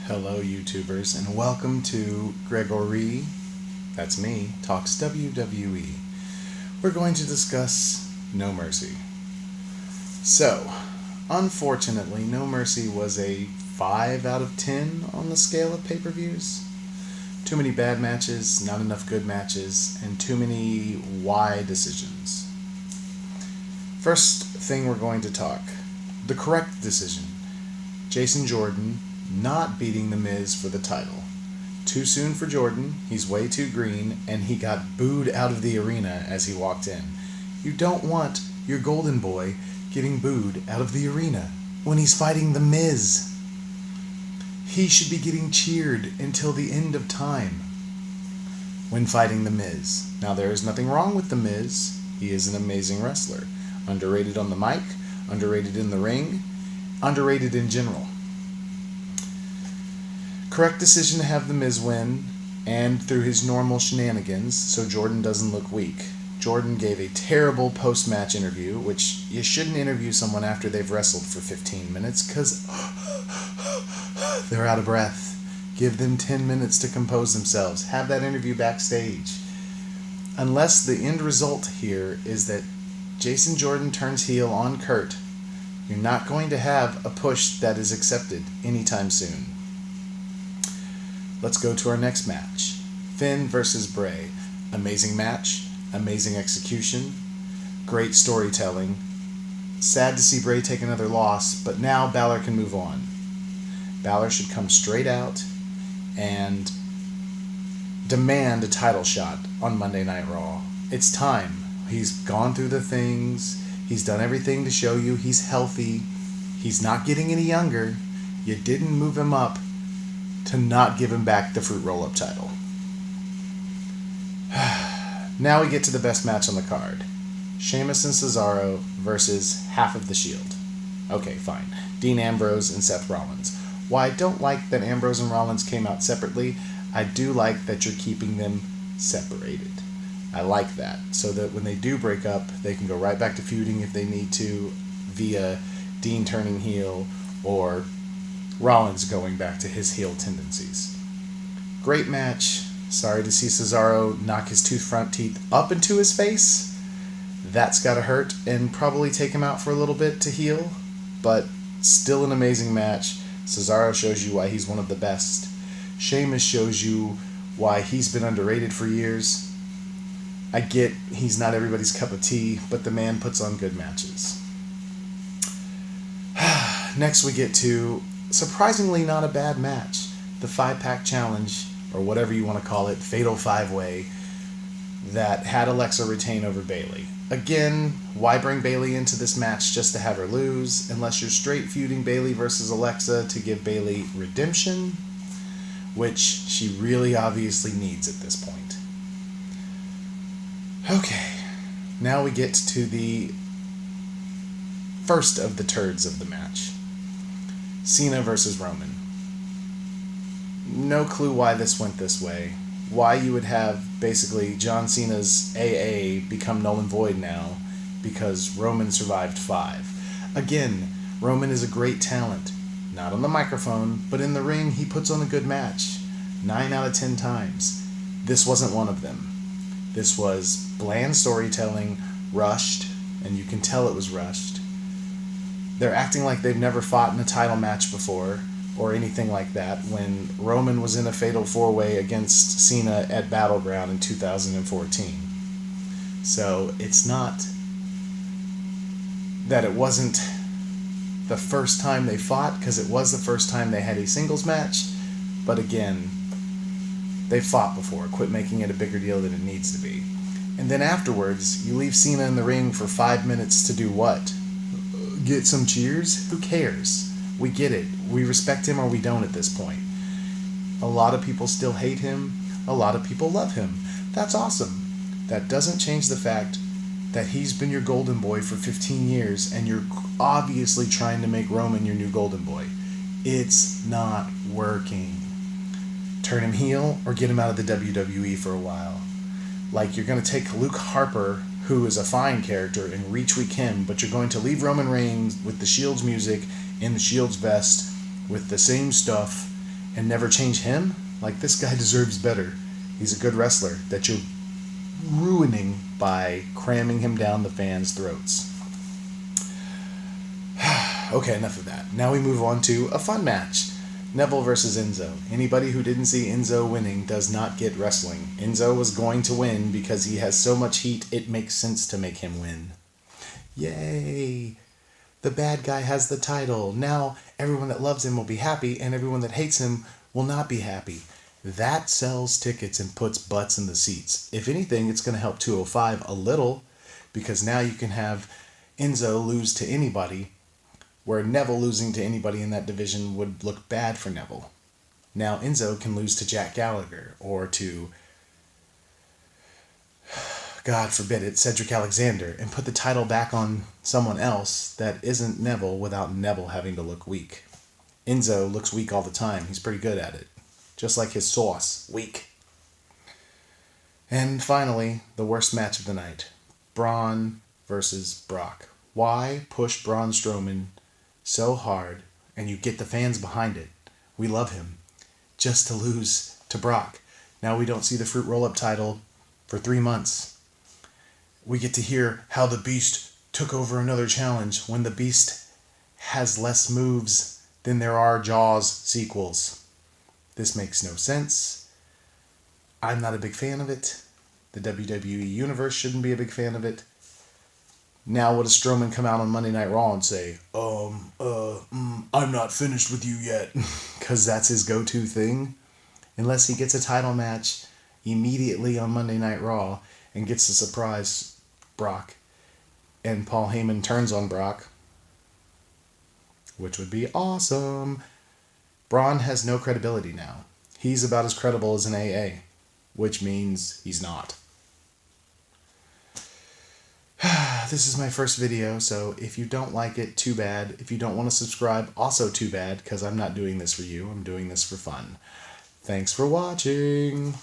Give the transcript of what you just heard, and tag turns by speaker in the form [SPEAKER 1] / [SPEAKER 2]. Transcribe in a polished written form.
[SPEAKER 1] Hello, YouTubers, and welcome to Gregory, that's me, Talks WWE. We're going to discuss No Mercy. So, unfortunately, No Mercy was a 5 out of 10 on the scale of pay-per-views. Too many bad matches, not enough good matches, and too many why decisions. First thing we're going to talk, the correct decision. Jason Jordan not beating The Miz for the title. Too soon for Jordan, he's way too green, and he got booed out of the arena as he walked in. You don't want your golden boy getting booed out of the arena when he's fighting The Miz. He should be getting cheered until the end of time when fighting The Miz. Now, there is nothing wrong with The Miz. He is an amazing wrestler. Underrated on the mic, underrated in the ring, underrated in general. Correct decision to have The Miz win, and through his normal shenanigans, so Jordan doesn't look weak. Jordan gave a terrible post-match interview, which you shouldn't interview someone after they've wrestled for 15 minutes, because they're out of breath. Give them 10 minutes to compose themselves. Have that interview backstage. Unless the end result here is that Jason Jordan turns heel on Kurt, you're not going to have a push that is accepted anytime soon. Let's go to our next match. Finn versus Bray. Amazing match, amazing execution, great storytelling. Sad to see Bray take another loss, but now Balor can move on. Balor should come straight out and demand a title shot on Monday Night Raw. It's time. He's gone through the things. He's done everything to show you he's healthy. He's not getting any younger. You didn't move him up to not give him back the Fruit Roll-Up title. Now we get to the best match on the card. Sheamus and Cesaro versus half of the Shield. Okay, fine. Dean Ambrose and Seth Rollins. While I don't like that Ambrose and Rollins came out separately, I do like that you're keeping them separated. I like that, so that when they do break up, they can go right back to feuding if they need to, via Dean turning heel or Rollins going back to his heel tendencies. Great match. Sorry to see Cesaro knock his two front teeth up into his face. That's gotta hurt and probably take him out for a little bit to heal, but still an amazing match. Cesaro shows you why he's one of the best. Sheamus shows you why he's been underrated for years. I get he's not everybody's cup of tea, but the man puts on good matches. Next we get to surprisingly not a bad match. The 5-pack challenge, or whatever you want to call it, Fatal 5-Way, that had Alexa retain over Bayley. Again, why bring Bayley into this match just to have her lose, unless you're straight feuding Bayley versus Alexa to give Bayley redemption, which she really obviously needs at this point. Okay, now we get to the first of the turds of the match. Cena versus Roman. No clue why this went this way. Why you would have basically John Cena's AA become null and void now because Roman survived 5. Again, Roman is a great talent. Not on the microphone, but in the ring he puts on a good match. 9 out of 10 times. This wasn't one of them. This was bland storytelling, rushed, and you can tell it was rushed. They're acting like they've never fought in a title match before, or anything like that, when Roman was in a fatal 4-way against Cena at Battleground in 2014. So it's not that it wasn't the first time they fought, because it was the first time they had a singles match, but again, they fought before. Quit making it a bigger deal than it needs to be. And then afterwards, you leave Cena in the ring for 5 minutes to do what? Get some cheers? Who cares? We get it. We respect him or we don't at this point. A lot of people still hate him. A lot of people love him. That's awesome. That doesn't change the fact that he's been your golden boy for 15 years and you're obviously trying to make Roman your new golden boy. It's not working. Turn him heel or get him out of the WWE for a while. Like, you're going to take Luke Harper, who is a fine character, and retweak him, but you're going to leave Roman Reigns with the Shield's music in the Shield's vest with the same stuff and never change him? Like, this guy deserves better. He's a good wrestler that you're ruining by cramming him down the fans' throats. Okay, enough of that. Now we move on to a fun match. Neville versus Enzo. Anybody who didn't see Enzo winning does not get wrestling. Enzo was going to win because he has so much heat, it makes sense to make him win. Yay! The bad guy has the title. Now everyone that loves him will be happy, and everyone that hates him will not be happy. That sells tickets and puts butts in the seats. If anything, it's going to help 205 a little, because now you can have Enzo lose to anybody, where Neville losing to anybody in that division would look bad for Neville. Now Enzo can lose to Jack Gallagher, or to, God forbid it, Cedric Alexander, and put the title back on someone else that isn't Neville without Neville having to look weak. Enzo looks weak all the time. He's pretty good at it. Just like his sauce. Weak. And finally, the worst match of the night. Braun versus Brock. Why push Braun Strowman so hard, and you get the fans behind it? We love him. Just to lose to Brock. Now we don't see the Fruit Roll-Up title for 3 months. We get to hear how the Beast took over another challenge when the Beast has less moves than there are Jaws sequels. This makes no sense. I'm not a big fan of it. The WWE Universe shouldn't be a big fan of it. Now what does Strowman come out on Monday Night Raw and say, I'm not finished with you yet, because that's his go-to thing? Unless he gets a title match immediately on Monday Night Raw and gets to surprise Brock, and Paul Heyman turns on Brock, which would be awesome. Braun has no credibility now. He's about as credible as an AA, which means he's not. This is my first video, so if you don't like it, too bad. If you don't want to subscribe, also too bad, because I'm not doing this for you. I'm doing this for fun. Thanks for watching.